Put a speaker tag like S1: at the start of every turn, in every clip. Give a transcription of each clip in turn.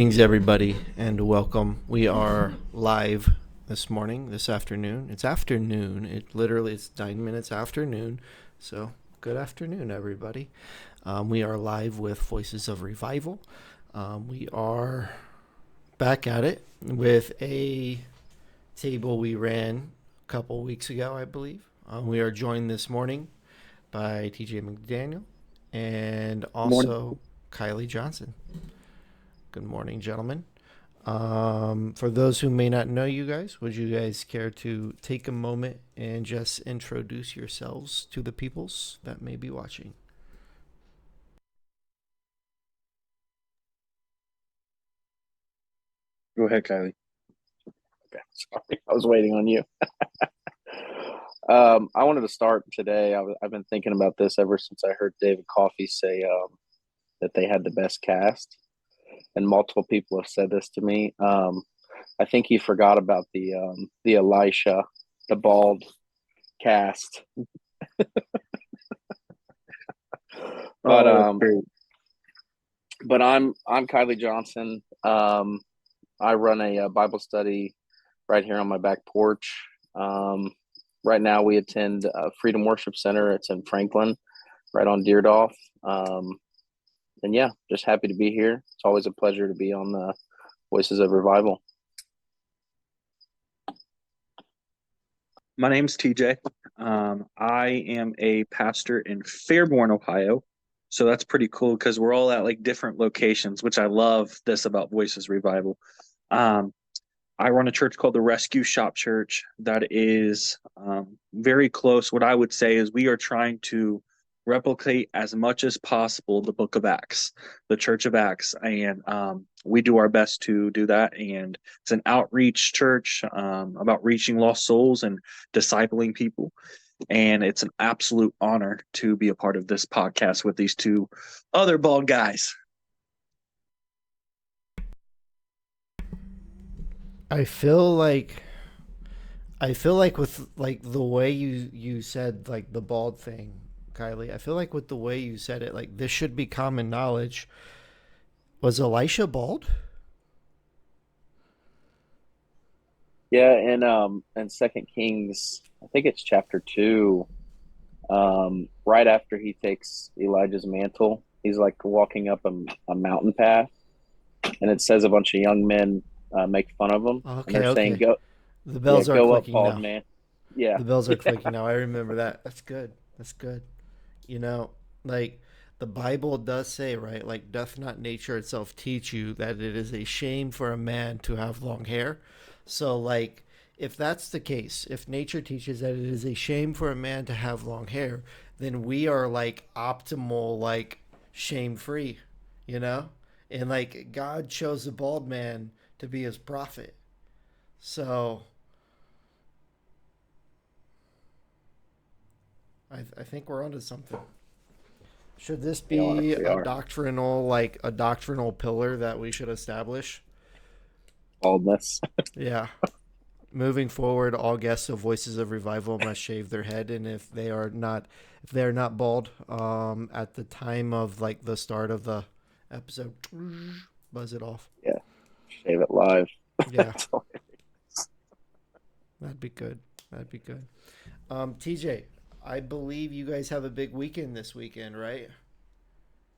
S1: Greetings, everybody, and welcome. We are live this afternoon. It's afternoon. It's 9 minutes after noon. So, good afternoon, everybody. We are live with Voices of Revival. We are back at it with a table we ran a couple weeks ago, I believe. We are joined this morning by TJ McDaniel and
S2: Morning.
S1: also Kiley Johnson. Good morning, gentlemen. For those who may not know you guys, would you guys care to take a moment and just introduce yourselves to the peoples that may be watching?
S2: Go ahead, Kylie. Okay, sorry, I was waiting on you. I wanted to start today. I've been thinking about this ever since I heard David Coffey say that they had the best cast, and multiple people have said this to me. I think he forgot about the Elisha, the bald cast. But
S3: Oh, that's great.
S2: I'm Kylie Johnson. I run a Bible study right here on my back porch. Right now, we attend Freedom Worship Center. It's in Franklin, right on Deerdorf. And yeah, just happy to be here. It's always a pleasure to be on the Voices of Revival.
S3: My name's TJ. I am a pastor in Fairborn, Ohio. So that's pretty cool because we're all at like different locations, which I love this about Voices Revival. Um, I run a church called the Rescue Shop Church that is very close. What I would say is we are trying to replicate as much as possible the book of Acts, the Church of Acts, and we do our best to do that. And it's an outreach church about reaching lost souls and discipling people. And it's an absolute honor to be a part of this podcast with these two other bald guys.
S1: I feel like with like the way you said like the bald thing, Kylie. I feel like with the way you said it, like this should be common knowledge. Was Elisha bald?
S2: Yeah, and Second Kings, I think it's chapter 2. Right after he takes Elijah's mantle, he's like walking up a mountain path, and it says a bunch of young men make fun of him, and
S1: Okay,
S2: they're saying,
S1: okay.
S2: "Go,
S1: The
S2: yeah,
S1: bells are
S2: go up,
S1: clicking
S2: bald
S1: now.
S2: man." Yeah,
S1: The bells are
S2: yeah,
S1: clicking now. I remember that. That's good. That's good. You know, like the Bible does say, right? Like, doth not nature itself teach you that it is a shame for a man to have long hair? So, like, if that's the case, if nature teaches that it is a shame for a man to have long hair, then we are like optimal, like shame free, you know? And like, God chose a bald man to be his prophet. So, I think we're onto something. Should this
S2: we are,
S1: be
S2: we are
S1: a doctrinal pillar that we should establish?
S2: baldness.
S1: Yeah. Moving forward, all guests of Voices of Revival must shave their head, and if they are not bald, at the time of like the start of the episode, buzz it off.
S2: Yeah, shave it live.
S1: Yeah, that'd be good. That'd be good. TJ, I believe you guys have a big weekend this weekend, right?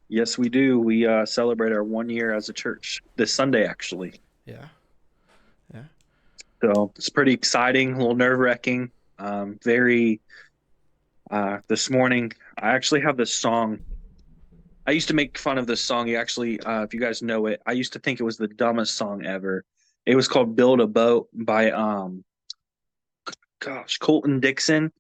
S3: Yes, we do. We celebrate our 1 year as a church this Sunday, actually.
S1: Yeah, yeah.
S3: So it's pretty exciting, a little nerve-wracking. Very. This morning, I actually have this song. I used to make fun of this song. You actually, if you guys know it, I used to think it was the dumbest song ever. It was called "Build a Boat" by Colton Dixon.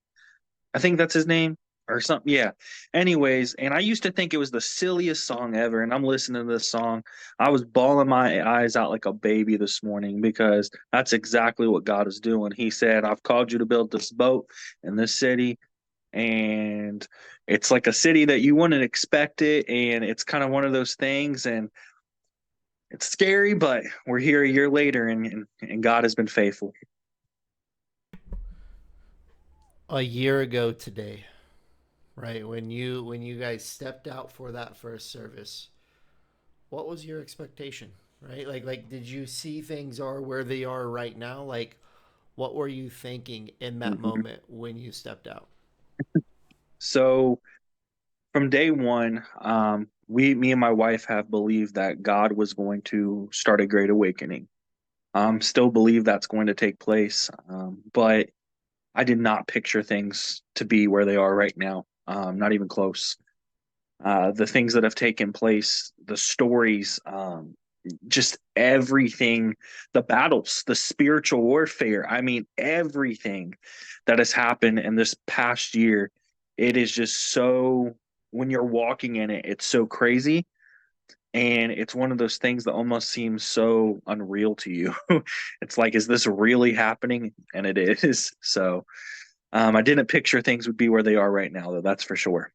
S3: I think that's his name or something. Yeah. Anyways, and I used to think it was the silliest song ever. And I'm listening to this song. I was bawling my eyes out like a baby this morning because that's exactly what God is doing. He said, I've called you to build this boat in this city. And it's like a city that you wouldn't expect it. And it's kind of one of those things. And it's scary, but we're here a year later and God has been faithful.
S1: A year ago today, right? When you guys stepped out for that first service, what was your expectation? right? Like did you see things are where they are right now? Like what were you thinking in that
S3: Mhm.
S1: moment when you stepped out?
S3: So from day one, me and my wife have believed that God was going to start a great awakening. Still believe that's going to take place, but I did not picture things to be where they are right now. Not even close. The things that have taken place, the stories, just everything, the battles, the spiritual warfare. I mean, everything that has happened in this past year, it is just so, when you're walking in it, it's so crazy. And it's one of those things that almost seems so unreal to you. It's like, is this really happening? And it is. So I didn't picture things would be where they are right now, though, that's for sure.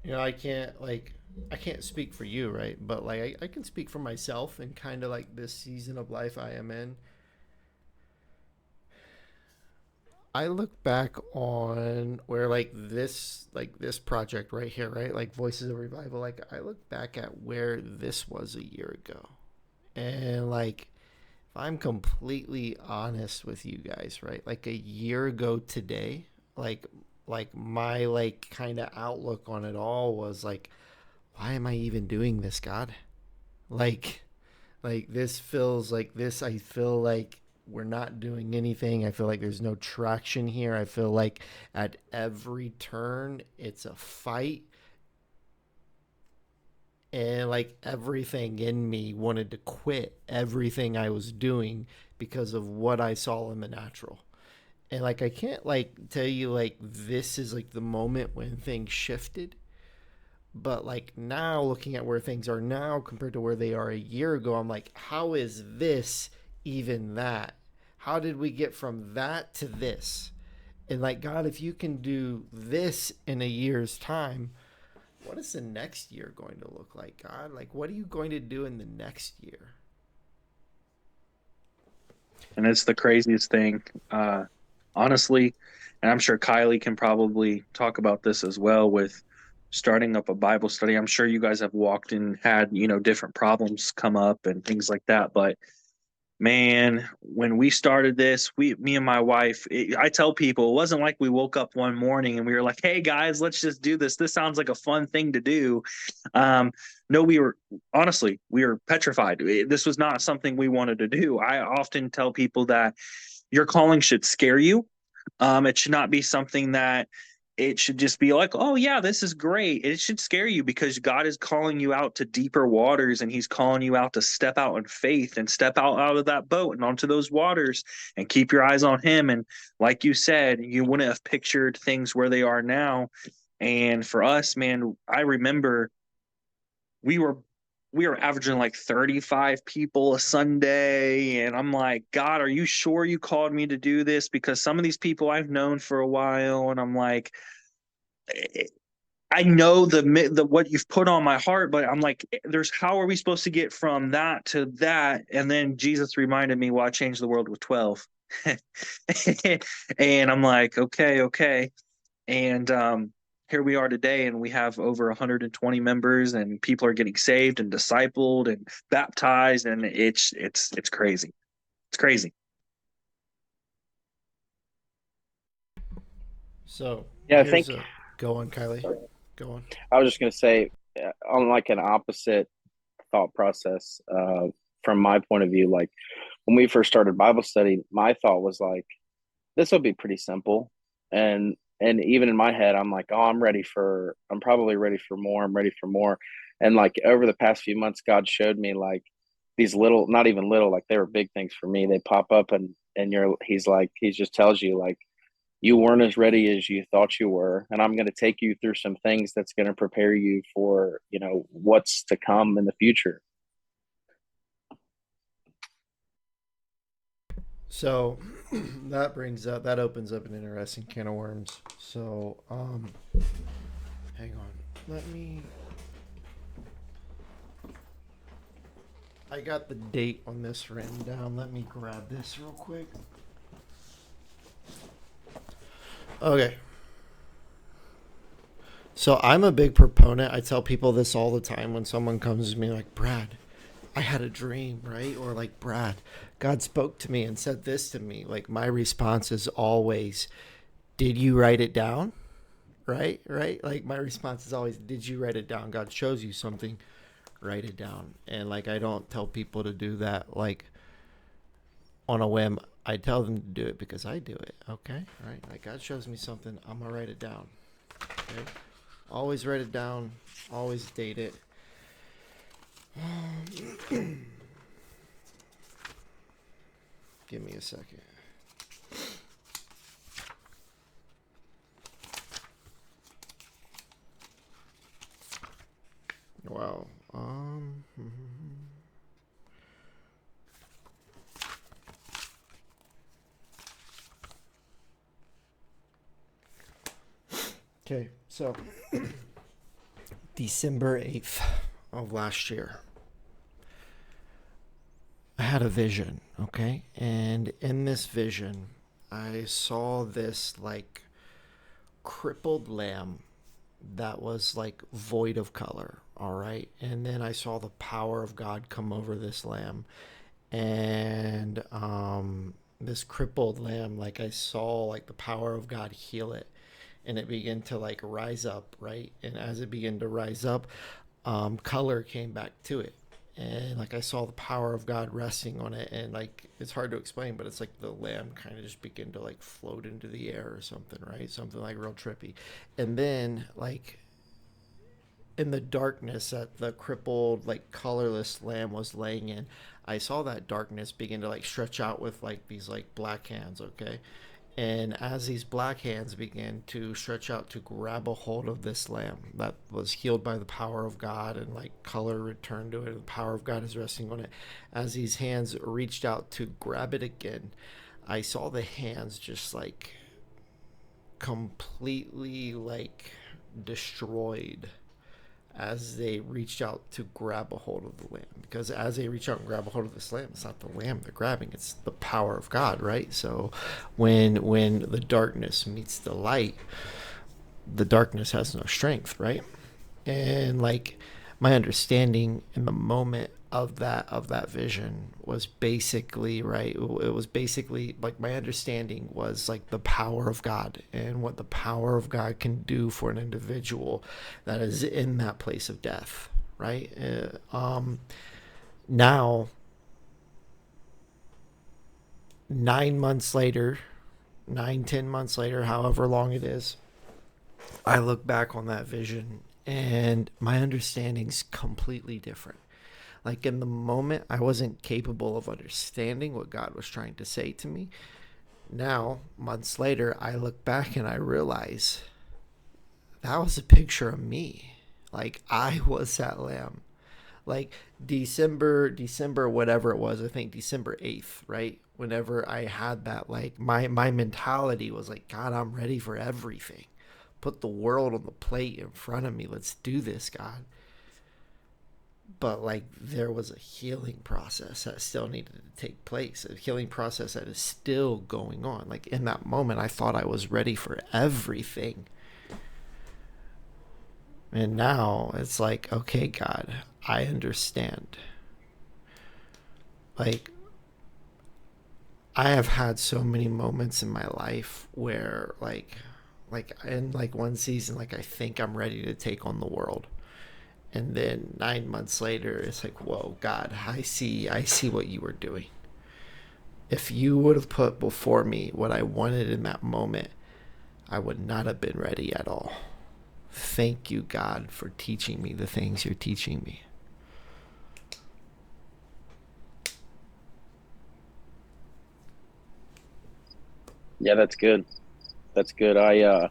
S1: You know, I can't speak for you, right? But like I can speak for myself and kind of like this season of life I am in. I look back on where like this project right here, right? Like Voices of Revival, like I look back at where this was a year ago. And like if I'm completely honest with you guys, right? Like a year ago today, like my like kind of outlook on it all was like why am I even doing this, God? Like this feels like this I feel like we're not doing anything. I feel like there's no traction here. I feel like at every turn it's a fight, and like everything in me wanted to quit everything I was doing because of what I saw in the natural. And like I can't like tell you like this is like the moment when things shifted, but like now looking at where things are now compared to where they are a year ago, I'm like, how is this even that? How did we get from that to this? And like, God, if you can do this in a year's time, what is the next year going to look like, God? Like, what are you going to do in the next year?
S3: And it's the craziest thing, uh, honestly. And I'm sure Kylie can probably talk about this as well with starting up a Bible study. I'm sure you guys have walked and had, different problems come up and things like that. But man, when we started this, me and my wife, I tell people it wasn't like we woke up one morning and we were like, "Hey guys, let's just do this. This sounds like a fun thing to do." Um, no, we were petrified. This was not something we wanted to do. I often tell people that your calling should scare you. It should not be something that it should just be like, oh, yeah, this is great. It should scare you because God is calling you out to deeper waters and He's calling you out to step out in faith and step out of that boat and onto those waters and keep your eyes on Him. And like you said, you wouldn't have pictured things where they are now. And for us, man, I remember we were we were averaging like 35 people a Sunday. And I'm like, God, are you sure you called me to do this? Because some of these people I've known for a while, and I'm like, I know the what you've put on my heart, but I'm like, there's how are we supposed to get from that to that? And then Jesus reminded me, well, I changed the world with 12. And I'm like, okay, okay. And here we are today, and we have over 120 members, and people are getting saved and discipled and baptized, and it's crazy. It's crazy.
S1: So
S2: Yeah, I think
S1: here's a go on, Kylie. Go on.
S2: I was just going to say, on like an opposite thought process, from my point of view, like when we first started Bible study, my thought was like, this will be pretty simple. And even in my head, I'm like, oh, I'm probably ready for more. I'm ready for more. And like over the past few months, God showed me like these little, not even little, like they were big things for me. They pop up and he's like, he just tells you like, you weren't as ready as you thought you were. And I'm going to take you through some things that's going to prepare you for, what's to come in the future.
S1: So that opens up an interesting can of worms. So hang on. Let me I got the date on this written down. Let me grab this real quick. Okay. So I'm a big proponent. I tell people this all the time when someone comes to me like, Brad, I had a dream, right? Or like, Brad, God spoke to me and said this to me. Like, my response is always, did you write it down? Right? Right? Like, my response is always, did you write it down? God shows you something, write it down. And like, I don't tell people to do that like on a whim. I tell them to do it because I do it. Okay? Right? Like, God shows me something, I'm going to write it down. Okay? Always write it down, always date it. Give me a second. Wow. Okay, so December 8th of last year, I had a vision, okay? And in this vision, I saw this like crippled lamb that was like void of color, all right? And then I saw the power of God come over this lamb. And this crippled lamb, like I saw like the power of God heal it. And it began to like rise up, right? And as it began to rise up, color came back to it. And like I saw the power of God resting on it, and like it's hard to explain, but it's like the lamb kind of just began to like float into the air or something, right? Something like real trippy. And then like in the darkness that the crippled like colorless lamb was laying in, I saw that darkness begin to like stretch out with like these like black hands, okay? And as these black hands began to stretch out to grab a hold of this lamb that was healed by the power of God, and like color returned to it, and the power of God is resting on it. As these hands reached out to grab it again, I saw the hands just like completely like destroyed as they reached out to grab a hold of the lamb. Because as they reach out and grab a hold of this lamb, it's not the lamb they're grabbing, it's the power of God, right? So when the darkness meets the light, the darkness has no strength, right? And like my understanding in the moment of that vision was basically right, it was basically like my understanding was like the power of God and what the power of God can do for an individual that is in that place of death, right? Now 9 months later, 9, 10 months later, however long it is, I look back on that vision and my understanding's completely different. Like in the moment, I wasn't capable of understanding what God was trying to say to me. Now, months later, I look back and I realize that was a picture of me. Like I was that lamb. Like December, whatever it was, I think December 8th, right? Whenever I had that, like my mentality was like, God, I'm ready for everything. Put the world on the plate in front of me. Let's do this, God. But like there was a healing process that still needed to take place, a healing process that is still going on. Like in that moment, I thought I was ready for everything. And now it's like, okay, God, I understand. Like I have had so many moments in my life where like in like one season, like I think I'm ready to take on the world. And then 9 months later, it's like, whoa, God, I see what you were doing. If you would have put before me what I wanted in that moment, I would not have been ready at all. Thank you, God, for teaching me the things you're teaching me.
S2: Yeah, that's good. That's good. I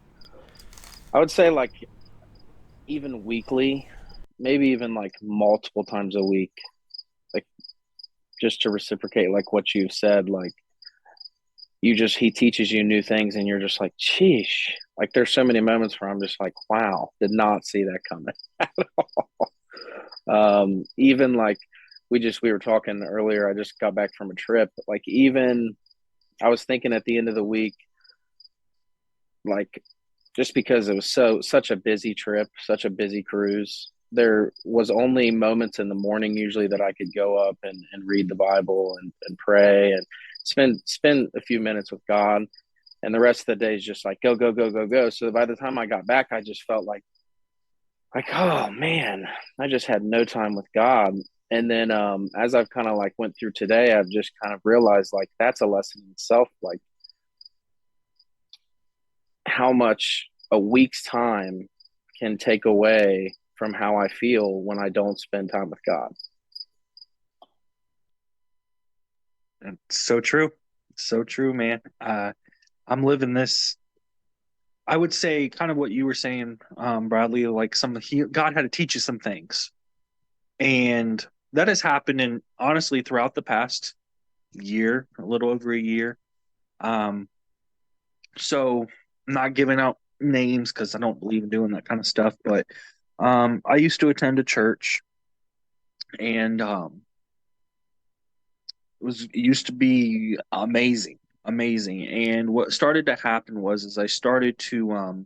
S2: would say like even weekly, maybe even like multiple times a week, like just to reciprocate like what you've said, like he teaches you new things and you're just like, sheesh. Like there's so many moments where I'm just like, wow, did not see that coming at all. Even like we were talking earlier, I just got back from a trip. Like even I was thinking at the end of the week, like just because it was such a busy trip, such a busy cruise. There was only moments in the morning usually that I could go up and read the Bible and pray and spend a few minutes with God. And the rest of the day is just like go, go, go, go, go. So by the time I got back, I just felt like, oh man, I just had no time with God. And then as I've kind of like went through today, I've just kind of realized like that's a lesson in itself, like how much a week's time can take away from how I feel when I don't spend time with God.
S3: It's so true. It's so true, man. I'm living this. I would say kind of what you were saying, Bradley, like God had to teach you some things. And that has happened in honestly throughout the past year, a little over a year. Um, so I'm not giving out names because I don't believe in doing that kind of stuff, but I used to attend a church and it used to be amazing, amazing. And what started to happen was I started to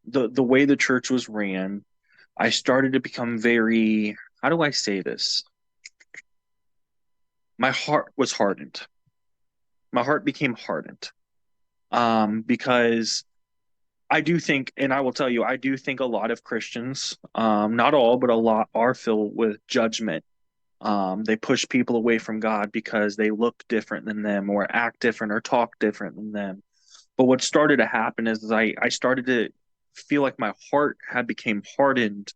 S3: the way the church was ran, I started to become very, how do I say this? My heart was hardened. My heart became hardened. Because I do think, and I will tell you, I do think a lot of Christians, not all, but a lot are filled with judgment. They push people away from God because they look different than them or act different or talk different than them. But what started to happen is I started to feel like my heart had became hardened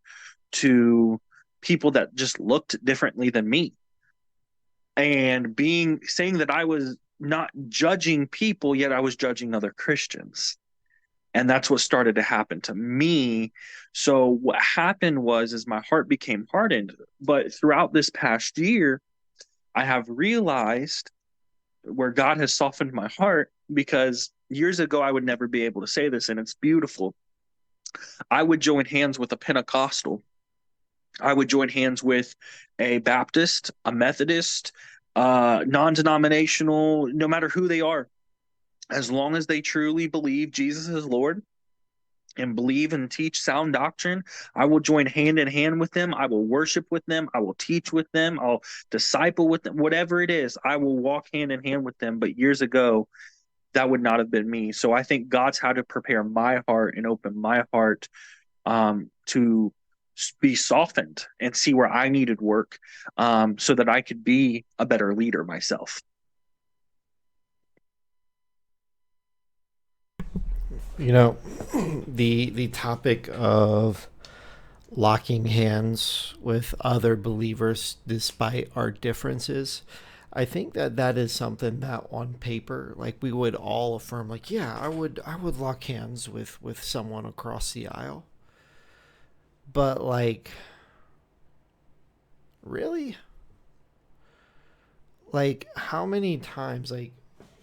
S3: to people that just looked differently than me. And being saying that I was not judging people, yet I was judging other Christians. And that's what started to happen to me. So what happened was is my heart became hardened. But throughout this past year, I have realized where God has softened my heart, because years ago I would never be able to say this, and it's beautiful. I would join hands with a Pentecostal. I would join hands with a Baptist, a Methodist, non-denominational, no matter who they are, as long as they truly believe Jesus is Lord and believe and teach sound doctrine, I will join hand in hand with them. I will worship with them. I will teach with them. I'll disciple with them. Whatever it is, I will walk hand in hand with them. But years ago, that would not have been me. So I think God's how to prepare my heart and open my heart to be softened and see where I needed work, so that I could be a better leader myself.
S1: You know, the topic of locking hands with other believers despite our differences, I think that that is something that on paper, like we would all affirm, like, yeah, I would lock hands with someone across the aisle. But like, really? Like, how many times, like,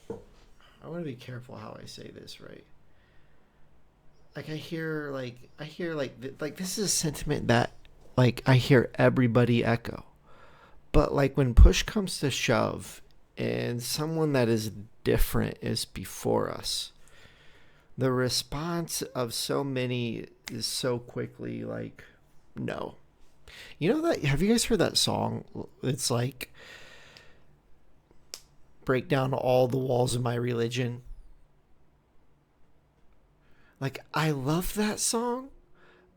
S1: I want to be careful how I say this, right? Like I hear like this is a sentiment that like I hear everybody echo. But like when push comes to shove and someone that is different is before us, the response of so many is so quickly like no. You know that, have you guys heard that song? It's like break down all the walls of my religion. Like I love that song,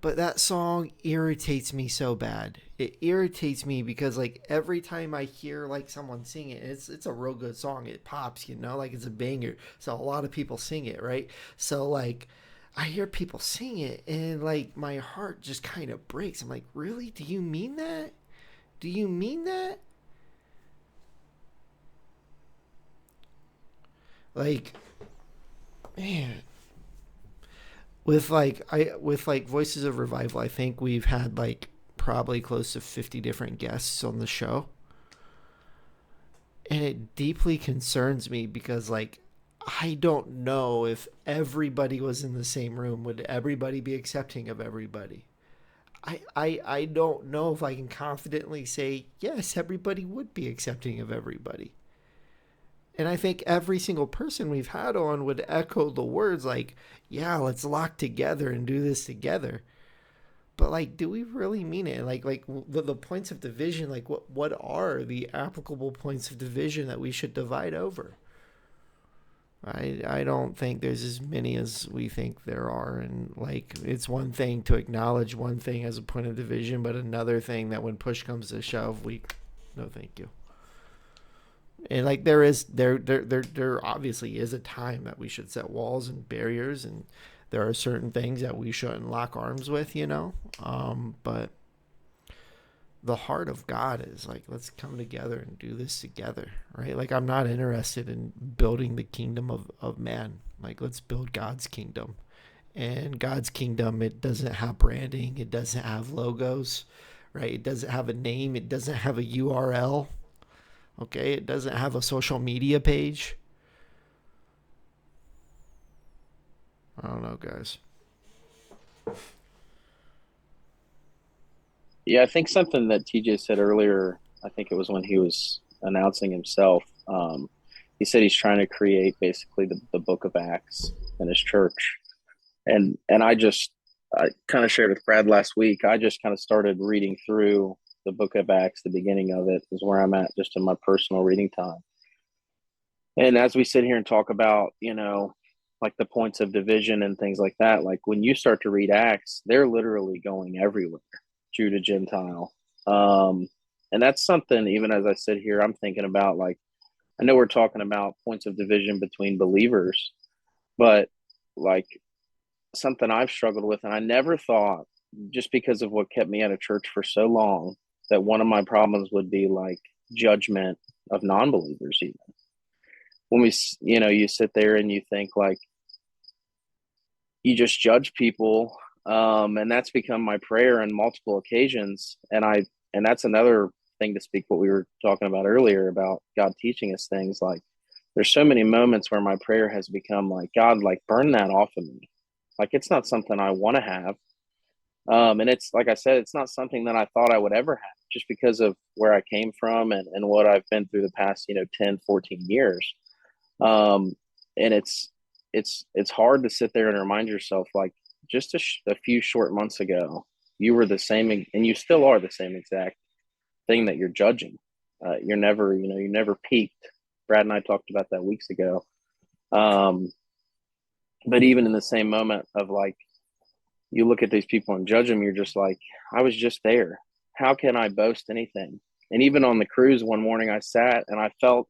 S1: but that song irritates me so bad. It irritates me because like every time I hear like someone sing it, it's a real good song. It pops, you know, like it's a banger. So a lot of people sing it, right? So like I hear people sing it and like my heart just kind of breaks. I'm like, really? Do you mean that? Do you mean that? Like, man, with like Voices of Revival, I think we've had like probably close to 50 different guests on the show. And it deeply concerns me because like I don't know if everybody was in the same room, would everybody be accepting of everybody? I don't know if I can confidently say yes, everybody would be accepting of everybody. And I think every single person we've had on would echo the words like, yeah, let's lock together and do this together. But like, do we really mean it? Like the points of division, like what are the applicable points of division that we should divide over? I don't think there's as many as we think there are. And like, it's one thing to acknowledge one thing as a point of division, but another thing that when push comes to shove, we, no thank you. And like, there obviously is a time that we should set walls and barriers, and there are certain things that we shouldn't lock arms with, you know. But the heart of God is like, let's come together and do this together, right? Like, I'm not interested in building the kingdom of man. Like, let's build God's kingdom. And God's kingdom, it doesn't have branding, it doesn't have logos, right? It doesn't have a name, it doesn't have a URL, okay? It doesn't have a social media page. I don't know, guys.
S2: Yeah, I think something that TJ said earlier, I think it was when he was announcing himself. He said he's trying to create basically the book of Acts in his church. And I kind of shared with Brad last week. I just kind of started reading through the book of Acts. The beginning of it is where I'm at just in my personal reading time. And as we sit here and talk about, like the points of division and things like that, like when you start to read Acts, they're literally going everywhere, Jew to Gentile. Um, and that's something, even as I sit here, I'm thinking about, like, I know we're talking about points of division between believers, but like something I've struggled with, and I never thought, just because of what kept me out of church for so long, that one of my problems would be like judgment of non-believers. Even when you sit there and you think like you just judge people, and that's become my prayer on multiple occasions. And that's another thing to speak what we were talking about earlier about God teaching us things. Like, there's so many moments where my prayer has become like, God, like, burn that off of me. Like, it's not something I want to have. And it's like I said, it's not something that I thought I would ever have, just because of where I came from and what I've been through the past, 10, 14 years. Um, and it's hard to sit there and remind yourself, like, just a few short months ago, you were the same, and you still are the same exact thing that you're judging. You're never, you never peaked. Brad and I talked about that weeks ago. Um, but even in the same moment of like, you look at these people and judge them, you're just like, I was just there. How can I boast anything? And even on the cruise one morning, I sat and I felt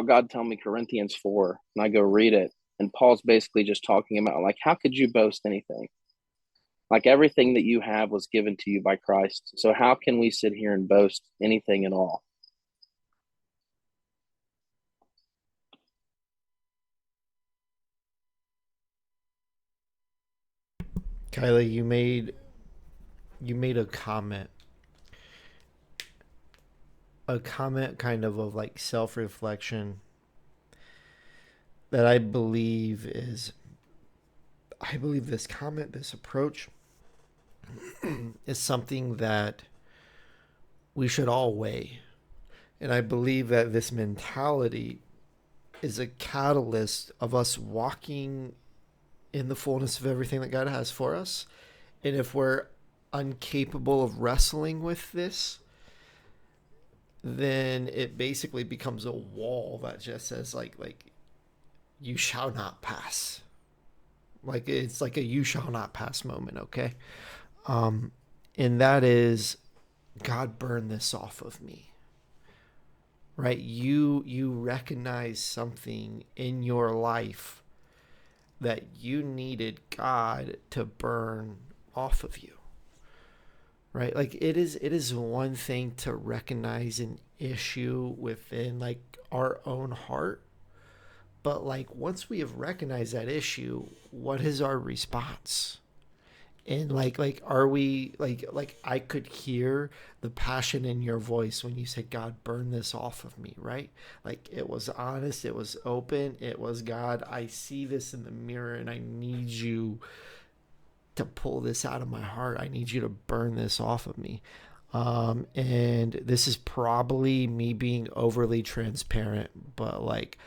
S2: God tell me Corinthians 4, and I go read it. And Paul's basically just talking about, like, how could you boast anything? Like, everything that you have was given to you by Christ. So how can we sit here and boast anything at all?
S1: Kylie, you made a comment kind of like self-reflection that I believe this comment, this approach is something that we should all weigh. And I believe that this mentality is a catalyst of us walking in the fullness of everything that God has for us. And if we're incapable of wrestling with this, then it basically becomes a wall that just says like you shall not pass. Like, it's like a you shall not pass moment, okay? Um and that is, God, burn this off of me. Right? You recognize something in your life that you needed God to burn off of you. Right? Like, it is one thing to recognize an issue within like our own heart, but like, once we have recognized that issue, what is our response? And like are we like I could hear the passion in your voice when you said, God, burn this off of me, right? Like, it was honest, it was open, it was, God, I see this in the mirror and I need you to pull this out of my heart. I need you to burn this off of me. And this is probably me being overly transparent, but like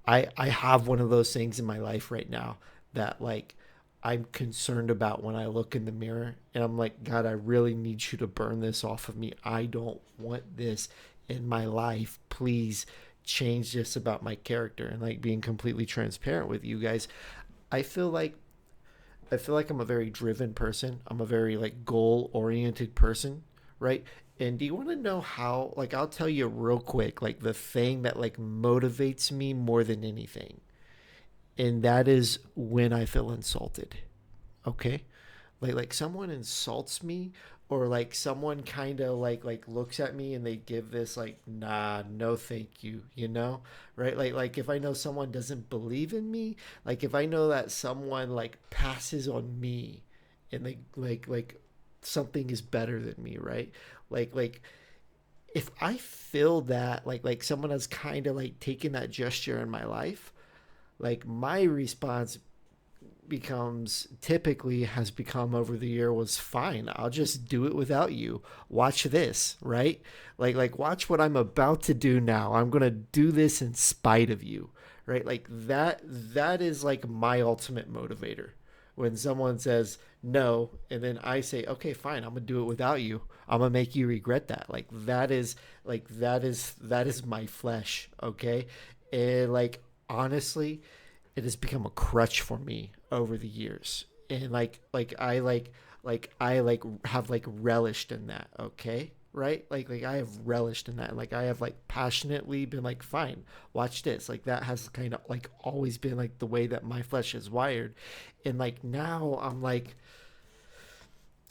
S1: I have one of those things in my life right now that like I'm concerned about when I look in the mirror and I'm like, God, I really need you to burn this off of me. I don't want this in my life. Please change this about my character. And like being completely transparent with you guys, I feel like I'm a very driven person. I'm a very like goal oriented person, right? And do you want to know how, like, I'll tell you real quick, like the thing that like motivates me more than anything, and that is when I feel insulted. Okay? Like someone insults me, or like someone kind of like looks at me and they give this like, nah, no thank you, right? Like if I know someone doesn't believe in me, like if I know that someone like passes on me and they like something is better than me, right? Like if I feel that like someone has kind of like taken that gesture in my life, like my response becomes typically has become over the year was fine, I'll just do it without you. Watch this, right? Like watch what I'm about to do now. I'm gonna do this in spite of you, right? Like that is like my ultimate motivator. When someone says no and then I say okay fine, I'm gonna do it without you, I'm gonna make you regret that. That is my flesh. Okay. And like honestly, it has become a crutch for me over the years, and I have like relished in that. Okay, right? Like I have relished in that, and like I have like passionately been like, fine, watch this. Like that has kind of like always been like the way that my flesh is wired, and like now I'm like,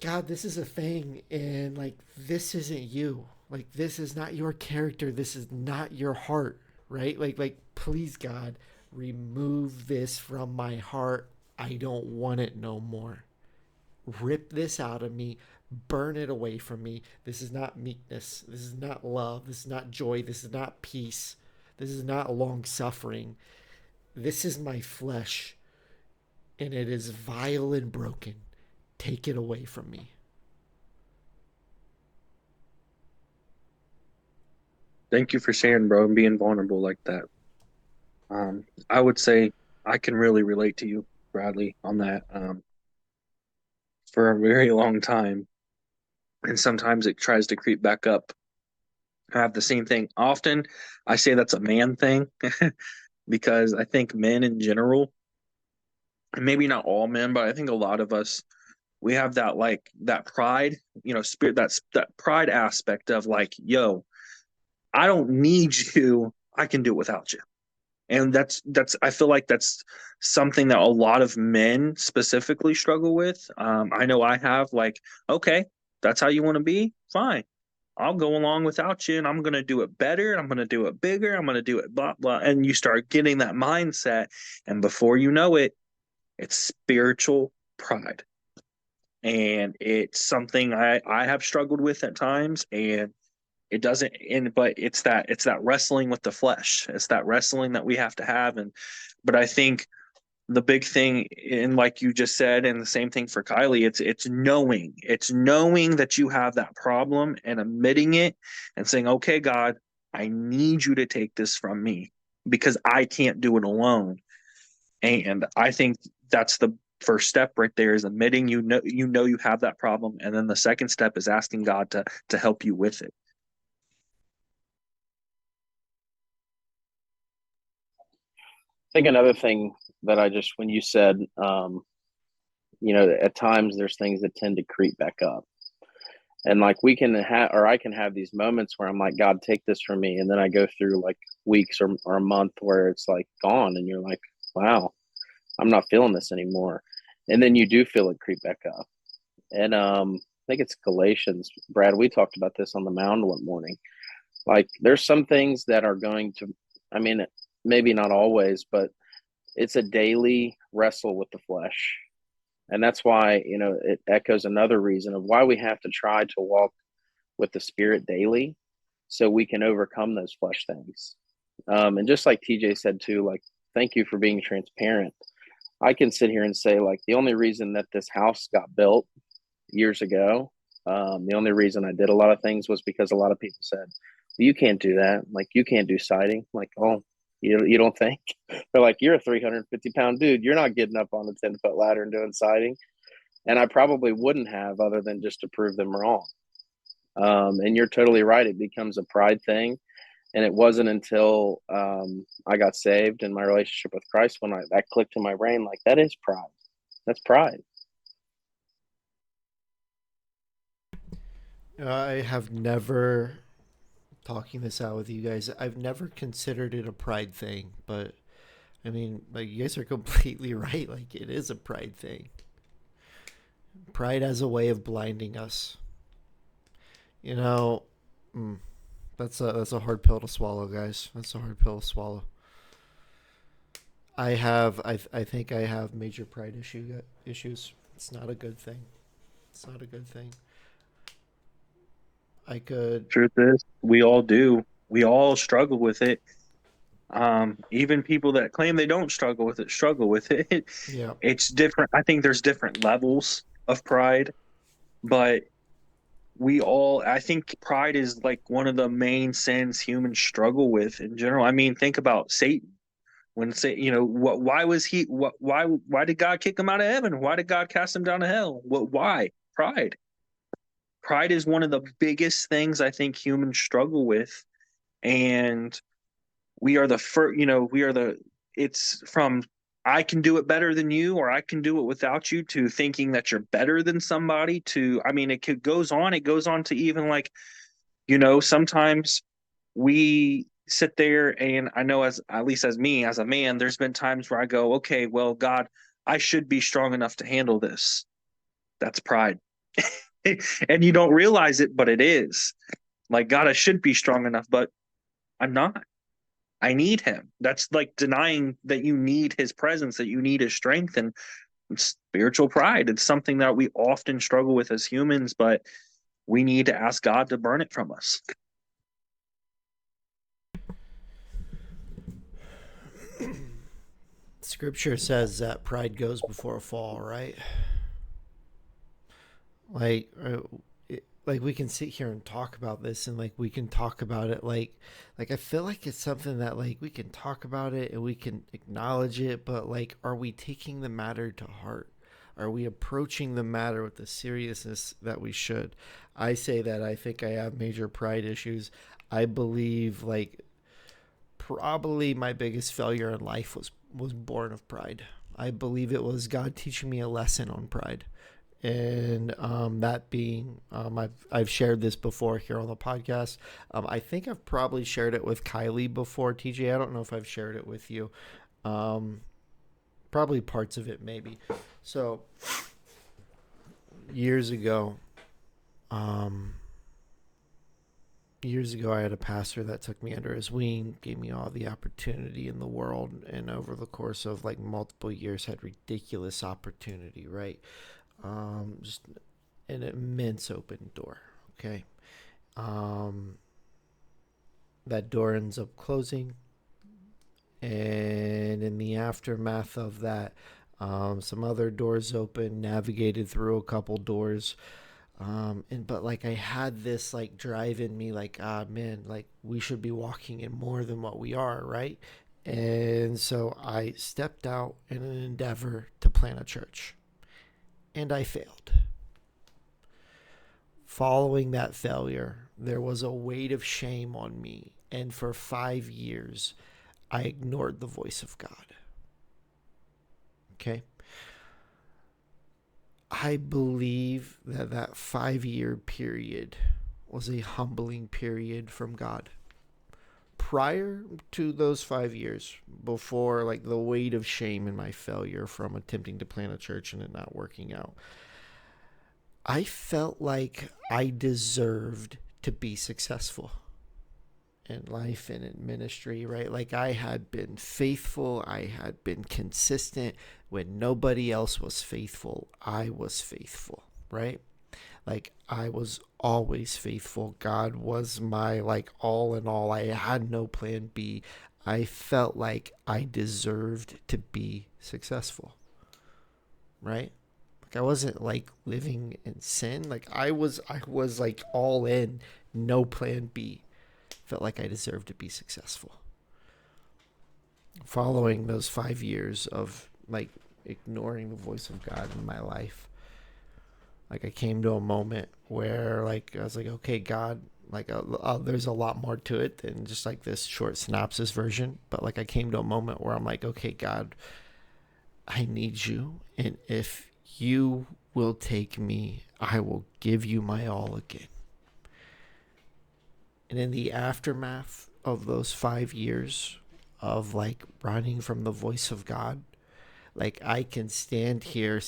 S1: God, this is a thing, and like this isn't you. Like this is not your character. This is not your heart, right? Like please, God, remove this from my heart. I don't want it no more. Rip this out of me. Burn it away from me. This is not meekness. This is not love. This is not joy. This is not peace. This is not long suffering. This is my flesh, and it is vile and broken. Take it away from me.
S3: Thank you for sharing, bro, and being vulnerable like that. I would say I can really relate to you, Bradley, on that. For a very long time, and sometimes it tries to creep back up. I have the same thing. Often, I say that's a man thing because I think men in general, and maybe not all men, but I think a lot of us, we have that like that pride, spirit, that pride aspect of like, yo, I don't need you. I can do it without you. And that's I feel like that's something that a lot of men specifically struggle with. I know I have like, okay, that's how you want to be, fine. I'll go along without you, and I'm gonna do it better. I'm gonna do it bigger. I'm gonna do it blah blah. And you start getting that mindset, and before you know it, it's spiritual pride, and it's something I have struggled with at times, and it doesn't end, but it's that wrestling with the flesh. It's that wrestling that we have to have. And but I think the big thing, and like you just said, and the same thing for Kiley, it's knowing that you have that problem and admitting it and saying, okay, God, I need you to take this from me because I can't do it alone. And I think that's the first step right there, is admitting you have that problem, and then the second step is asking God to help you with it.
S2: I think another thing that I just, when you said, at times there's things that tend to creep back up. And like we can have, or I can have these moments where I'm like, God, take this from me. And then I go through like weeks or a month where it's like gone. And you're like, wow, I'm not feeling this anymore. And then you do feel it creep back up. And I think it's Galatians. Brad, we talked about this on the mound one morning. Like there's some things that are going to, I mean, maybe not always, but it's a daily wrestle with the flesh. And that's why, it echoes another reason of why we have to try to walk with the spirit daily so we can overcome those flesh things. And just like TJ said too, like, thank you for being transparent. I can sit here and say, like, the only reason that this house got built years ago The only reason I did a lot of things was because a lot of people said, "You can't do that. Like, you can't do siding." I'm like, oh, you don't think? They're like, "You're a 350-pound dude. You're not getting up on a 10-foot ladder and doing siding." And I probably wouldn't have, other than just to prove them wrong. And you're totally right. It becomes a pride thing. And it wasn't until I got saved in my relationship with Christ when that clicked in my brain, like, that is pride. That's pride.
S1: I have never, talking this out with you guys, I've never considered it a pride thing, but I mean, like, you guys are completely right. Like, it is a pride thing. Pride as a way of blinding us. You know, mm, that's a hard pill to swallow, guys. That's a hard pill to swallow. I think I have major pride issues. It's not a good thing. It's not a good thing. I could,
S3: Truth is, we all do. We all struggle with it. Even people that claim they don't struggle with it.
S1: yeah.
S3: It's different. I think there's different levels of pride, but I think pride is like one of the main sins humans struggle with in general. I mean, think about Satan. When say, why was why did God kick him out of heaven? Why did God cast him down to hell? Why? Pride. Pride is one of the biggest things I think humans struggle with, and we are the first. We are the. It's from I can do it better than you, or I can do it without you, to thinking that you're better than somebody. To I mean, goes on. It goes on to even like sometimes we sit there, and I know, as at least as me as a man, there's been times where I go, okay, well, God, I should be strong enough to handle this. That's pride. And you don't realize it, but it is. Like, God, I should be strong enough, but I'm not. I need him. That's like denying that you need his presence, that you need his strength, and spiritual pride. It's something that we often struggle with as humans, but we need to ask God to burn it from us.
S1: Scripture says that pride goes before a fall, right? Like, like we can sit here and talk about this, and like we can talk about it, like I feel like it's something that like we can talk about it and we can acknowledge it, but like, are we taking the matter to heart? Are we approaching the matter with the seriousness that we should? I say that I think I have major pride issues. I believe like probably my biggest failure in life was born of pride. I believe it was God teaching me a lesson on pride, and that being, I've shared this before here on the podcast. I think I've probably shared it with Kiley before, TJ. I don't know if I've shared it with you. Um, Probably parts of it, maybe. So years ago, um, I had a pastor that took me under his wing, gave me all the opportunity in the world, and over the course of like multiple years, had ridiculous opportunity, right? Just an immense open door. Okay. Um, that door ends up closing, and in the aftermath of that, some other doors open. Navigated through a couple doors, and but like I had this like drive in me, like, ah, man, like we should be walking in more than what we are, right? And so I stepped out in an endeavor to plant a church, and I failed. Following that failure, there was a weight of shame on me, and for 5 years, I ignored the voice of God. Okay? I believe that that 5 year period was a humbling period from God. Prior to those 5 years, before like the weight of shame and my failure from attempting to plant a church and it not working out, I felt like I deserved to be successful in life and in ministry, right? Like I had been faithful, I had been consistent. When nobody else was faithful, I was faithful, right? Like I was always faithful. God was my like all in all. I had no plan B. I felt like I deserved to be successful, right? Like I wasn't like living in sin. Like I was like all in, no plan B. Felt like I deserved to be successful. Following those 5 years of like ignoring the voice of God in my life, like I came to a moment where like I was like, okay, God, like there's a lot more to it than just like this short synopsis version. But like I came to a moment where I'm like, okay, God, I need you, and if you will take me, I will give you my all again. And in the aftermath of those 5 years of like running from the voice of God, like I can sit here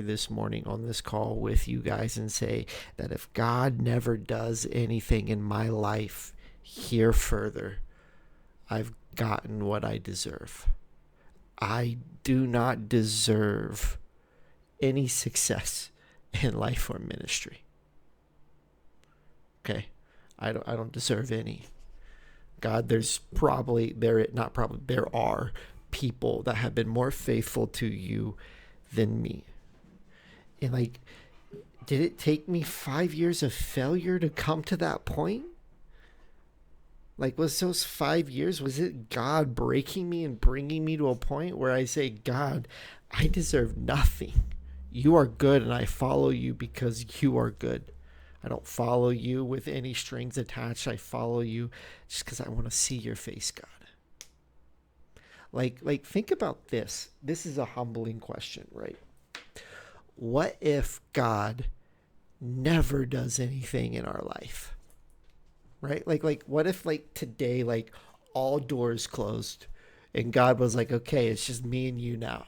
S1: this morning on this call with you guys and say that if God never does anything in my life here further, I've gotten what I deserve. I do not deserve any success in life or ministry. Okay? I don't deserve any. God, there are people that have been more faithful to you than me. And like, did it take me 5 years of failure to come to that point? Like, was those 5 years, was it God breaking me and bringing me to a point where I say, God, I deserve nothing. You are good, and I follow you because you are good. I don't follow you with any strings attached. I follow you just because I want to see your face, God. Like, think about this. This is a humbling question, right? What if God never does anything in our life? Right? Like what if like today like all doors closed and God was like, "Okay, it's just me and you now."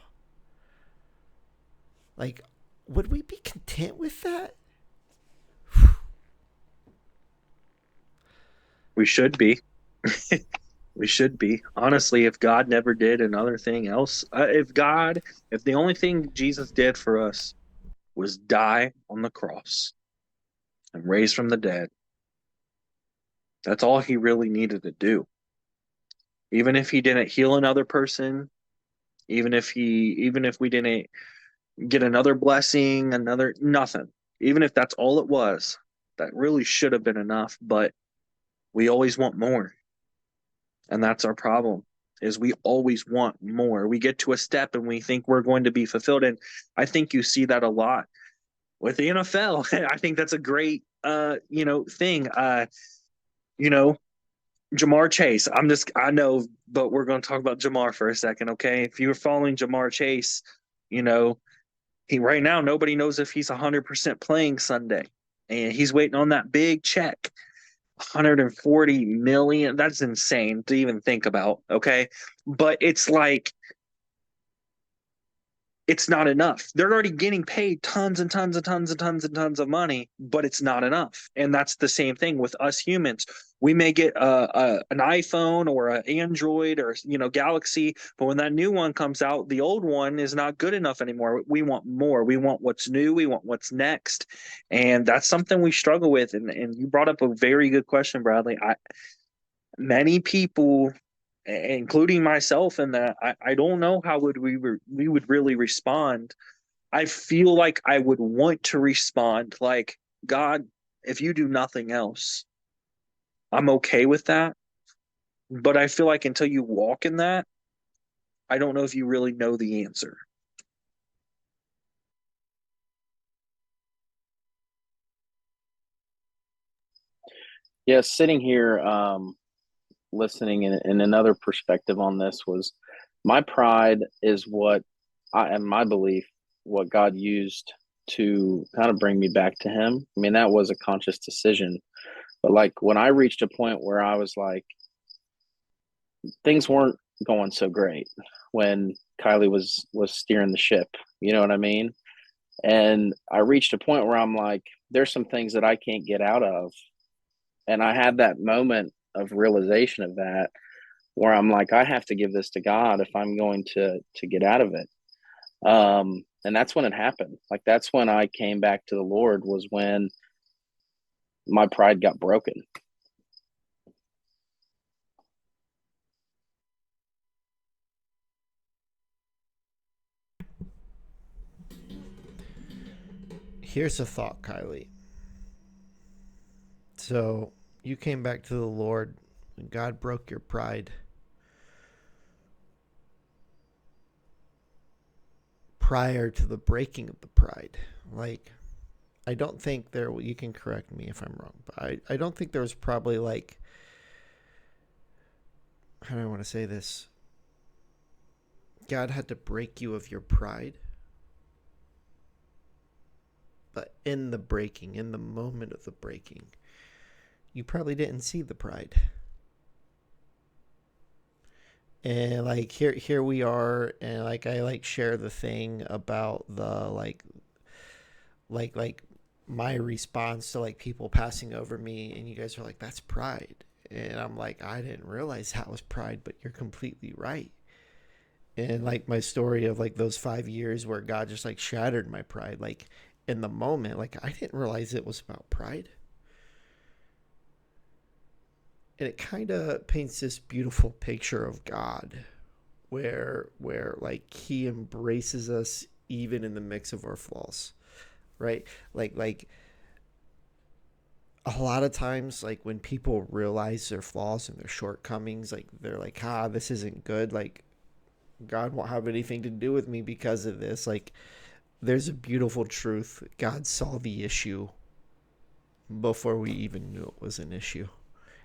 S1: Like would we be content with that?
S3: We should be. We should be. Honestly, if God never did another thing else, if the only thing Jesus did for us was die on the cross and raise from the dead, that's all he really needed to do. Even if he didn't heal another person, even if we didn't get another blessing, another nothing, even if that's all it was, that really should have been enough, but we always want more. And that's our problem, is we always want more. We get to a step and we think we're going to be fulfilled. And I think you see that a lot with the NFL. I think that's a great thing. You know, Jamar Chase. I know, but we're going to talk about Jamar for a second, okay? If you're following Jamar Chase, you know, he right now nobody knows if he's 100% playing Sunday. And he's waiting on that big check. 140 million. That's insane to even think about. Okay. But it's like, it's not enough. They're already getting paid tons and tons and tons and tons and tons of money, but it's not enough. And that's the same thing with us humans. We may get an iPhone or an Android or Galaxy, but when that new one comes out, the old one is not good enough anymore. We want more. We want what's new. We want what's next, and that's something we struggle with. And you brought up a very good question, Bradley. Many people, including myself, in that I don't know how we would really respond. I feel like I would want to respond like, God, if you do nothing else, I'm okay with that. But I feel like until you walk in that, I don't know if you really know the answer.
S2: Yeah, sitting here listening in another perspective on this was my pride is what and my belief what God used to kind of bring me back to him. I mean, that was a conscious decision. But like when I reached a point where I was like, things weren't going so great when Kiley was steering the ship, you know what I mean? And I reached a point where I'm like, there's some things that I can't get out of. And I had that moment of realization of that where I'm like, I have to give this to God if I'm going to get out of it. And that's when it happened. Like that's when I came back to the Lord, was when my pride got broken.
S1: Here's a thought, Kylie. So you came back to the Lord when God broke your pride. Prior to the breaking of the pride, like, I don't think there, you can correct me if I'm wrong, but I don't think there was probably like, how do I want to say this? God had to break you of your pride. But in the breaking, in the moment of the breaking, you probably didn't see the pride. And like here we are, and like I like share the thing about the like my response to like people passing over me, and you guys are like, that's pride. And I'm like, I didn't realize that was pride, but you're completely right. And like my story of like those 5 years where God just like shattered my pride, like in the moment, like I didn't realize it was about pride. And it kind of paints this beautiful picture of God where like he embraces us even in the mix of our flaws, right? Like a lot of times, like when people realize their flaws and their shortcomings, like they're like, this isn't good, like God won't have anything to do with me because of this. Like, there's a beautiful truth. God saw the issue before we even knew it was an issue,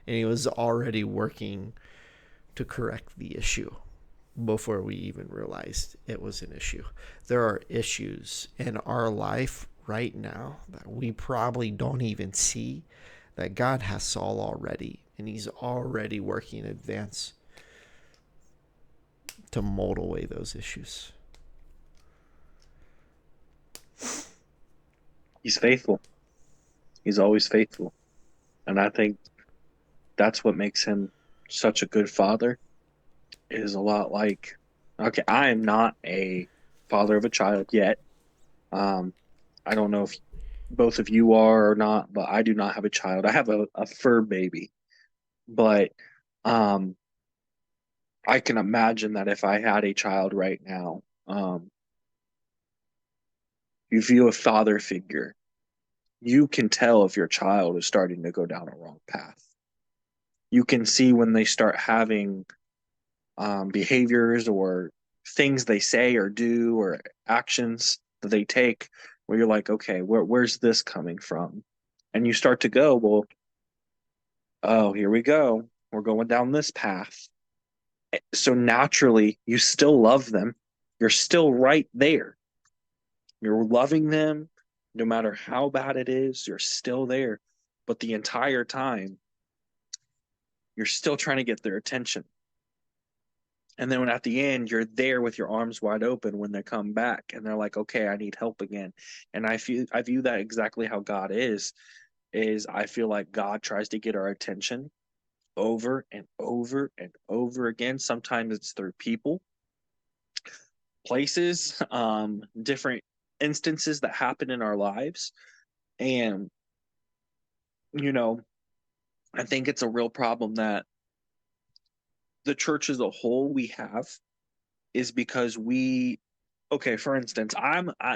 S1: and he was already working to correct the issue before we even realized it was an issue. There are issues in our life right now that we probably don't even see, that God has solved already, and he's already working in advance to mold away those issues.
S3: He's faithful. He's always faithful. And I think that's what makes him such a good father. Is a lot like, okay, I am not a father of a child yet. I don't know if both of you are or not, but I do not have a child. I have a fur baby, but um, I can imagine that if I had a child right now, if you a father figure, you can tell if your child is starting to go down a wrong path. You can see when they start having behaviors or things they say or do or actions that they take where you're like, okay, where's this coming from? And you start to go, well, oh, here we go. We're going down this path. So naturally, you still love them. You're still right there. You're loving them no matter how bad it is. You're still there. But the entire time, you're still trying to get their attention. And then when at the end, you're there with your arms wide open when they come back and they're like, okay, I need help again. And I view that exactly how God is I feel like God tries to get our attention over and over and over again. Sometimes it's through people, places, different instances that happen in our lives. And, you know, I think it's a real problem that the church as a whole we have is because okay, for instance,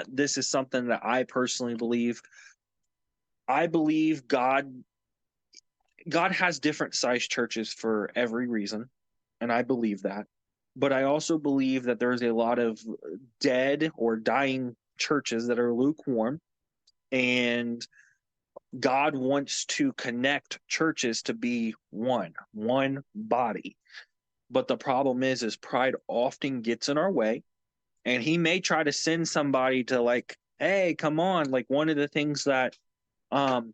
S3: this is something that I personally believe. I believe God has different size churches for every reason, and I believe that. But I also believe that there's a lot of dead or dying churches that are lukewarm, and God wants to connect churches to be one body. But the problem is pride often gets in our way, and he may try to send somebody to like, hey, come on. Like one of the things that um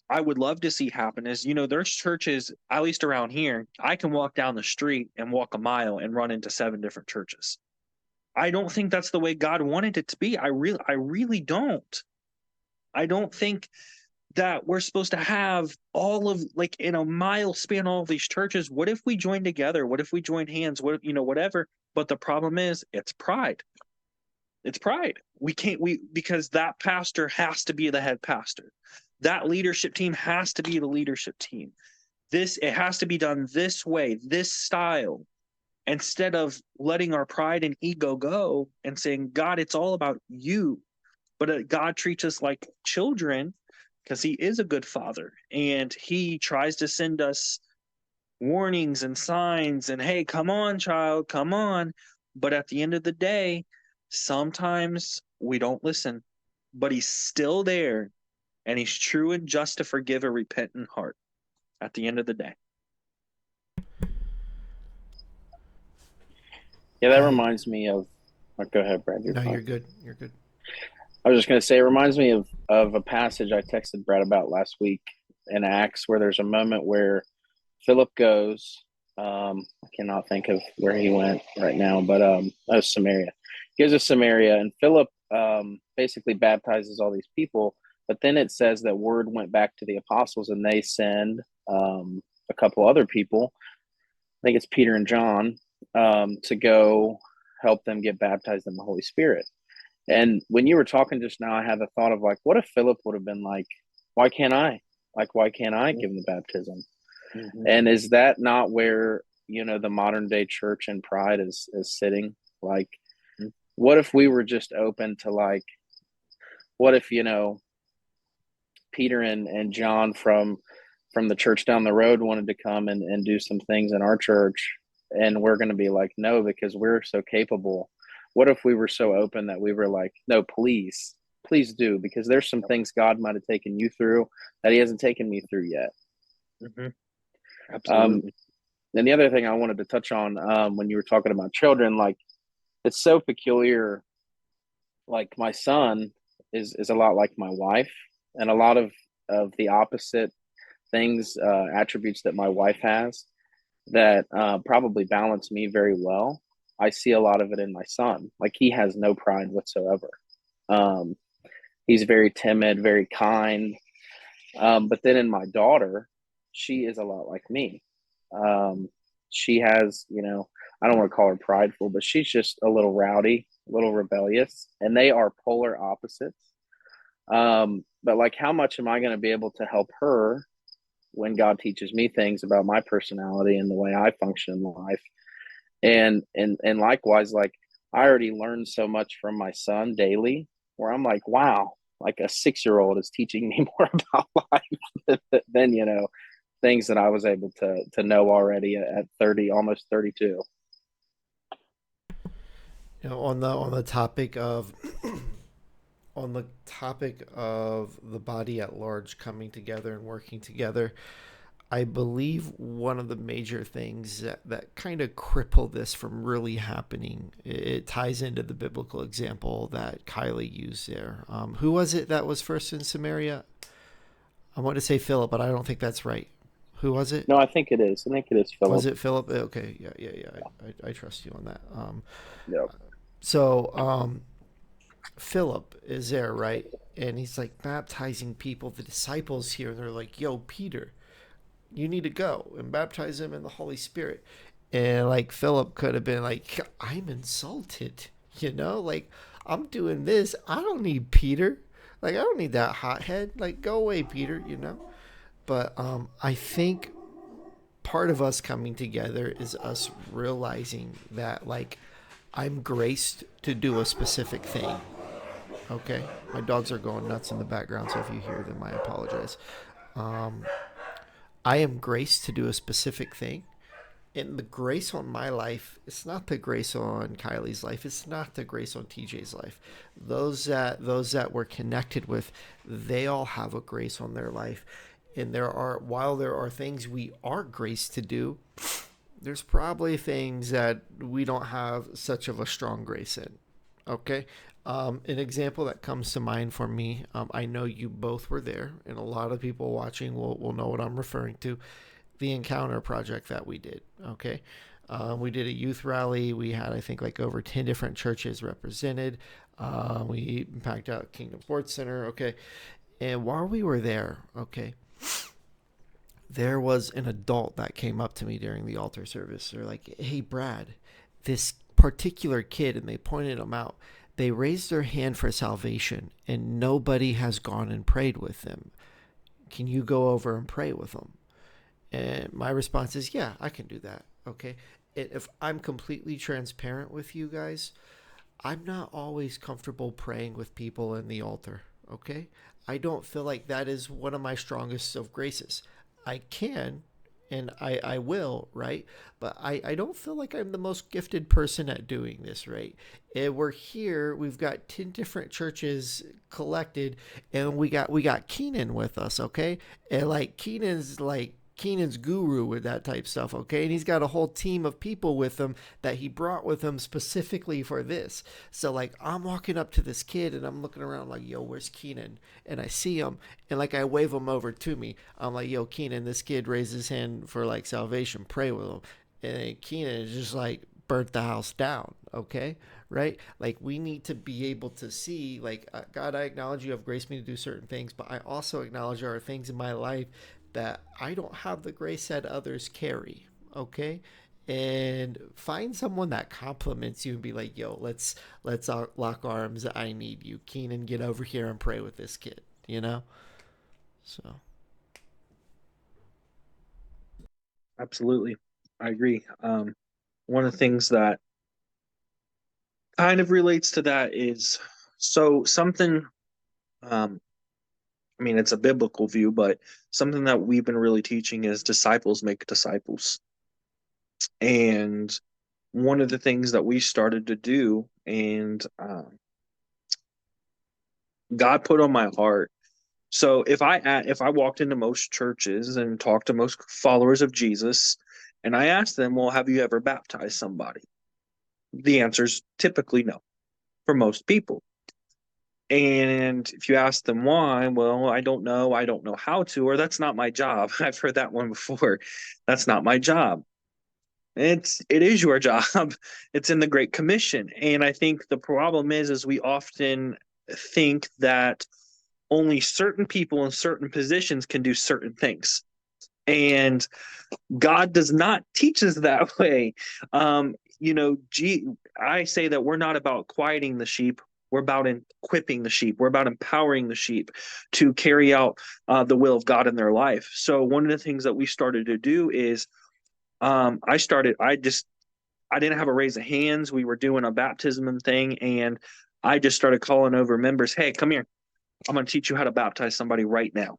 S3: I would love to see happen is, there's churches, at least around here, I can walk down the street and walk a mile and run into 7 different churches. I don't think that's the way God wanted it to be. I really don't. I don't think that we're supposed to have all of like in a mile span all of these churches. What if we join together? What if we join hands? Whatever. But the problem is it's pride. It's pride. We because that pastor has to be the head pastor. That leadership team has to be the leadership team. It has to be done this way, this style, instead of letting our pride and ego go and saying, God, it's all about you. But God treats us like children because he is a good father, and he tries to send us warnings and signs and, hey, come on, child, come on. But at the end of the day, sometimes we don't listen, but he's still there, and he's true and just to forgive a repentant heart at the end of the day.
S2: Yeah, that reminds me of. Oh, go ahead, Brad.
S1: No, you're good. You're good.
S2: I was just going to say, it reminds me of a passage I texted Brad about last week in Acts, where there's a moment where Philip goes. I cannot think of where he went right now, but that was Samaria. He goes to Samaria, and Philip basically baptizes all these people. But then it says that word went back to the apostles, and they send a couple other people. I think it's Peter and John to go help them get baptized in the Holy Spirit. And when you were talking just now, I had the thought of like, what if Philip would have been like, why can't I? Like, why can't I give him the baptism? Mm-hmm. And is that not where, the modern day church and pride is sitting? Like, what if we were just open to like, what if, Peter and John from the church down the road wanted to come and do some things in our church, and we're going to be like, no, because we're so capable. What if we were so open that we were like, no, please do, because there's some things God might have taken you through that he hasn't taken me through yet.
S3: Mm-hmm. Absolutely.
S2: And the other thing I wanted to touch on when you were talking about children, like, it's so peculiar. Like, my son is a lot like my wife, and a lot of the opposite things, attributes that my wife has that probably balance me very well. I see a lot of it in my son. Like, he has no pride whatsoever. He's very timid, very kind. But then in my daughter, she is a lot like me. She has, I don't want to call her prideful, but she's just a little rowdy, a little rebellious, and they are polar opposites. But like, how much am I going to be able to help her when God teaches me things about my personality and the way I function in life? And likewise, like, I already learned so much from my son daily, where I'm like, wow, like a 6-year-old is teaching me more about life than things that I was able to know already at 30, almost 32.
S1: On the topic of on the topic of the body at large coming together and working together, I believe one of the major things that kind of cripple this from really happening, it ties into the biblical example that Kiley used there. Who was it that was first in Samaria? I want to say Philip, but I don't think that's right. Who was it?
S2: No, I think it is. I think it is Philip.
S1: Was it Philip? Okay, yeah. I trust you on that.
S2: Yeah.
S1: So Philip is there, right? And he's like baptizing people, the disciples here, and they're like, yo, Peter, you need to go and baptize them in the Holy Spirit. And like, Philip could have been like, I'm insulted, like, I'm doing this. I don't need Peter. Like, I don't need that hothead. Like, go away, Peter, But I think part of us coming together is us realizing that, like, I'm graced to do a specific thing. Okay? My dogs are going nuts in the background, so if you hear them, I apologize. I am graced to do a specific thing. And the grace on my life, it's not the grace on Kiley's life. It's not the grace on TJ's life. Those that we're connected with, they all have a grace on their life. And while there are things we are graced to do, there's probably things that we don't have such of a strong grace in. Okay? An example that comes to mind for me, I know you both were there, and a lot of people watching will know what I'm referring to. The Encounter project that we did. Okay. We did a youth rally. We had, I think, like over 10 different churches represented. We packed out Kingdom Sports Center. Okay. And while we were there, okay, there was an adult that came up to me during the altar service. They're like, hey, Brad, this particular kid, and they pointed him out, they raised their hand for salvation and nobody has gone and prayed with them. Can you go over and pray with them? And my response is, yeah, I can do that. Okay. And if I'm completely transparent with you guys, I'm not always comfortable praying with people in the altar, okay? I don't feel like that is one of my strongest of graces. I can and I will, right? But I don't feel like I'm the most gifted person at doing this, right? And we're here, we've got 10 different churches collected, and we got Keenan with us, okay? And Keenan's guru with that type stuff, okay? And he's got a whole team of people with him that he brought with him specifically for this. So like I'm walking up to this kid and I'm looking around like, yo, where's Keenan? And I see him and like I wave him over to me. I'm like, yo, Keenan, this kid raised his hand for like salvation, pray with him. And then Keenan is just like burnt the house down, okay? Right? Like we need to be able to see, like, God, I acknowledge you have graced me to do certain things, but I also acknowledge there are things in my life that I don't have the grace that others carry, okay? And find someone that compliments you and be like, yo, let's lock arms. I need you. Keenan, get over here and pray with this kid, you know? So,
S3: Absolutely. I agree. One of the things that kind of relates to that is so something, um, I mean, it's a biblical view, but something that we've been really teaching is disciples make disciples. And one of the things that we started to do, and God put on my heart. So if I walked into most churches and talked to most followers of Jesus, and I asked them, "Well, have you ever baptized somebody?" The answer is typically no for most people. And if you ask them why, well, I don't know how to, or that's not my job. I've heard that one before. That's not my job. It is your job. It's in the Great Commission. And I think the problem is we often think that only certain people in certain positions can do certain things. And God does not teach us that way. I say that we're not about quieting the sheep. We're about equipping the sheep. We're about empowering the sheep to carry out the will of God in their life. So one of the things that we started to do is I didn't have a raise of hands. We were doing a baptism thing, and I just started calling over members. Hey, come here. I'm going to teach you how to baptize somebody right now.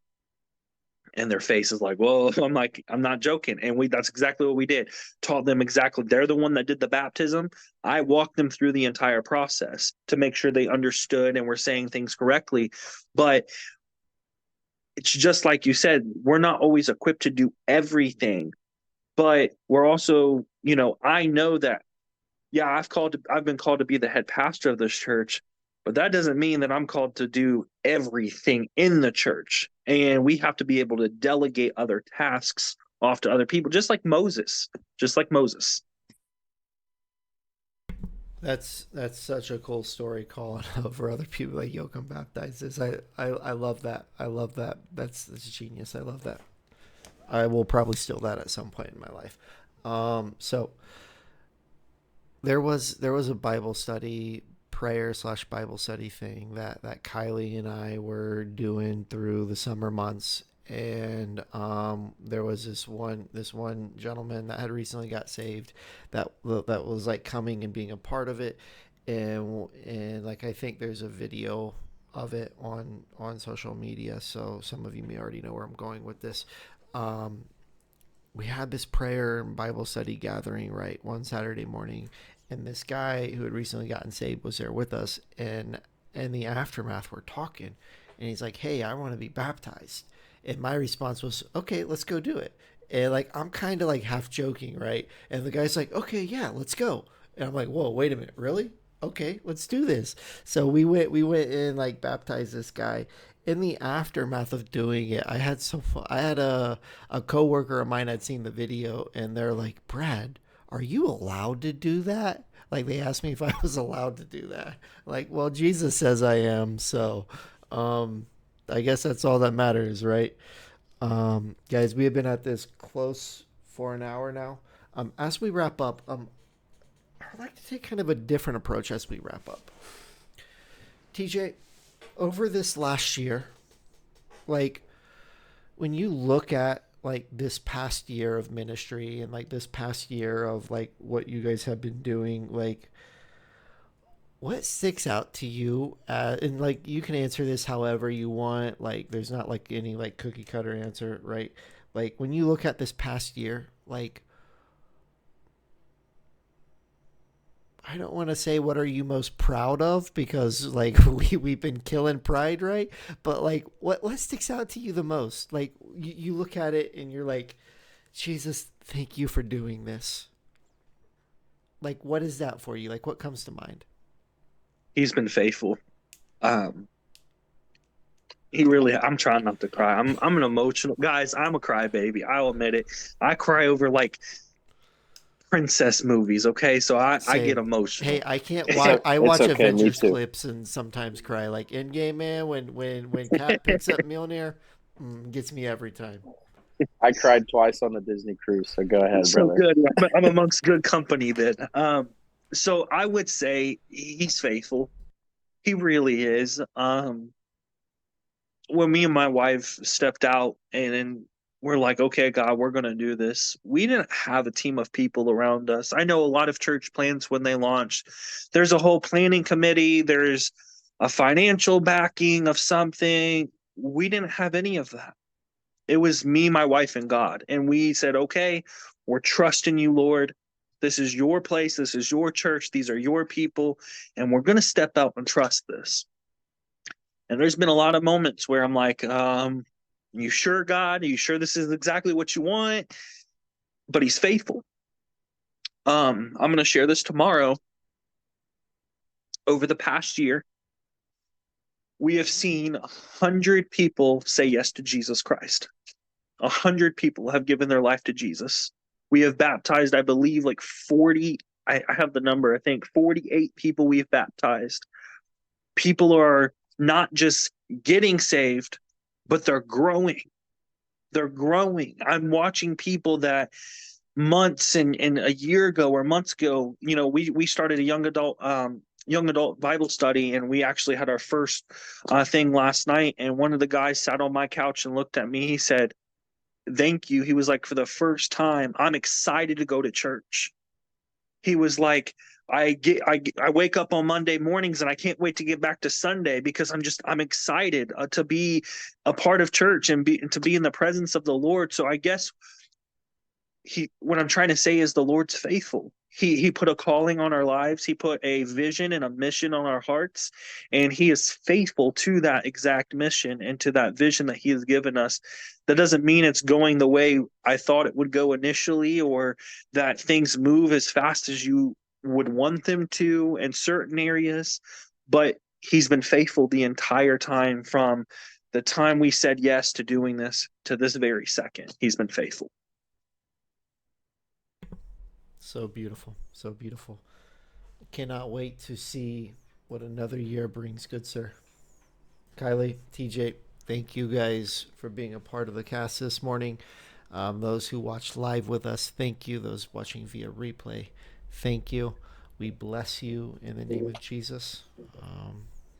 S3: And their face is like, well, I'm like, I'm not joking. And that's exactly what we did. Taught them exactly. They're the one that did the baptism. I walked them through the entire process to make sure they understood and were saying things correctly. But it's just like you said, we're not always equipped to do everything, but we're also, I know that, yeah, I've been called to be the head pastor of this church, but that doesn't mean that I'm called to do everything in the church. And we have to be able to delegate other tasks off to other people, just like Moses.
S1: that's such a cool story, calling over other people like, yo, come baptize this. I love that. I love that. That's genius. I love that. I will probably steal that at some point in my life. So there was a Bible study, prayer slash Bible study thing that Kylie and I were doing through the summer months, and there was this one gentleman that had recently got saved, that was like coming and being a part of it, and like I think there's a video of it on social media, so some of you may already know where I'm going with this. Um, we had this prayer and Bible study gathering, right, one Saturday morning, and this guy who had recently gotten saved was there with us, and in the aftermath we're talking, and he's like, hey, I want to be baptized. And my response was, okay, let's go do it. And like I'm kind of like half joking, right? And the guy's like, okay, yeah, let's go. And I'm like, whoa, wait a minute, really? Okay, let's do this. So we went and like baptized this guy. In the aftermath of doing it, I had a coworker of mine had seen the video, and they're like, Brad, are you allowed to do that? Like they asked me if I was allowed to do that. Like, well, Jesus says I am, so um I guess that's all that matters, right? Guys, we have been at this close for an hour now. As we wrap up, I'd like to take kind of a different approach as we wrap up. TJ, over this last year, like when you look at like this past year of ministry and like this past year of like what you guys have been doing, like what sticks out to you? And like, you can answer this however you want. Like, there's not like any like cookie cutter answer, right? Like, when you look at this past year, like, I don't want to say what are you most proud of, because like we've been killing pride, right? But like, what sticks out to you the most? Like, you look at it and you're like, Jesus, thank you for doing this. Like, what is that for you? Like, what comes to mind?
S3: He's been faithful. Um, he really. I'm trying not to cry. I'm an emotional guys. I'm a crybaby. I'll admit it. I cry over like princess movies. Okay, so I get
S1: Same. Hey,
S3: emotional.
S1: I can't watch. I
S2: It's
S1: watch
S2: okay. Me
S1: Avengers
S2: too.
S1: clips and sometimes cry. Like Endgame, man. When Cap picks up Mjolnir, gets me every time.
S2: I cried twice on the Disney cruise. So go ahead,
S3: So
S2: brother.
S3: good. I'm amongst good company then. So I would say he's faithful. He really is. When me and my wife stepped out and then we're like, okay, God, we're going to do this. We didn't have a team of people around us. I know a lot of church plants when they launched, there's a whole planning committee, there's a financial backing of something. We didn't have any of that. It was me, my wife, and God. And we said, okay, we're trusting you, Lord. This is your place. This is your church. These are your people. And we're going to step out and trust this. And there's been a lot of moments where I'm like, you sure, God? Are you sure this is exactly what you want? But he's faithful. I'm going to share this tomorrow. Over the past year, we have seen 100 people say yes to Jesus Christ. 100 people have given their life to Jesus. We have baptized, I believe, like 40. I have the number, I think 48 people we've baptized. People are not just getting saved, but they're growing. They're growing. I'm watching people that months and a year ago or months ago, we started a young adult Bible study, and we actually had our first thing last night. And one of the guys sat on my couch and looked at me. He said, "Thank you." He was like, "For the first time, I'm excited to go to church." He was like, I wake up on Monday mornings and I can't wait to get back to Sunday because I'm excited to be a part of church and to be in the presence of the Lord. So I guess he what I'm trying to say is the Lord's faithful. He put a calling on our lives. He put a vision and a mission on our hearts, and he is faithful to that exact mission and to that vision that he has given us. That doesn't mean it's going the way I thought it would go initially, or that things move as fast as you would want them to in certain areas, but he's been faithful the entire time from the time we said yes to doing this to this very second. He's been faithful.
S1: So beautiful. So beautiful. Cannot wait to see what another year brings, good sir. Kylie, TJ, thank you guys for being a part of the cast this morning. Those who watched live with us, thank you. Those watching via replay, thank you. We bless you in the name of Jesus.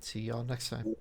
S1: See y'all next time.